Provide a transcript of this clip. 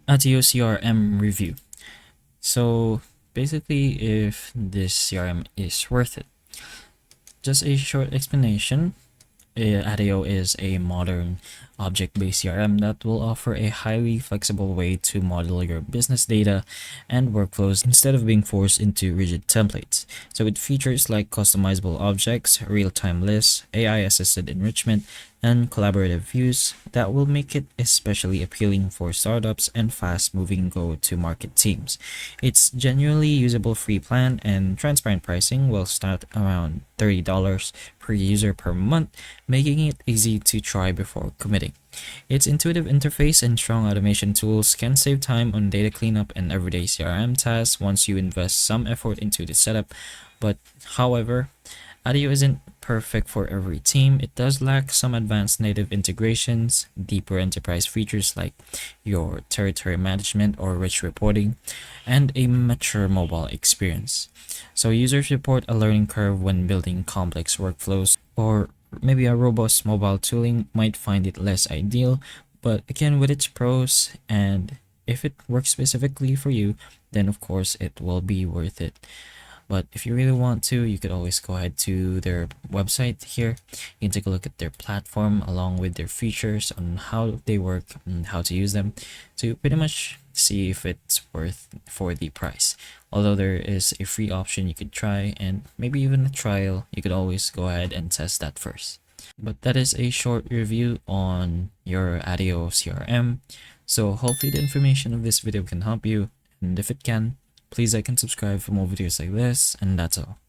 Attio CRM review. So basically, if this CRM is worth it. Just a short explanation. Attio is a modern object-based CRM that will offer a highly flexible way to model your business data and workflows instead of being forced into rigid templates. So with features like customizable objects, real-time lists, AI-assisted enrichment, and collaborative views that will make it especially appealing for startups and fast-moving go-to-market teams. It's genuinely usable free plan and transparent pricing will start around $30 per user per month, making it easy to try before committing. Its intuitive interface and strong automation tools can save time on data cleanup and everyday CRM tasks once you invest some effort into the setup. But however, Audio isn't perfect for every team. It does lack some advanced native integrations, deeper enterprise features like your territory management or rich reporting, and a mature mobile experience. So users report a learning curve when building complex workflows, or maybe a robust mobile tooling might find it less ideal, but again, with its pros, and if it works specifically for you, then of course it will be worth it. But if you really want to, you could always go ahead to their website here. You can take a look at their platform along with their features on how they work and how to use them to pretty much see if it's worth for the price. Although there is a free option you could try and maybe even a trial, you could always go ahead and test that first. But that is a short review on your Adio CRM. So hopefully the information of this video can help you, and if it can, please like and subscribe for more videos like this, and that's all.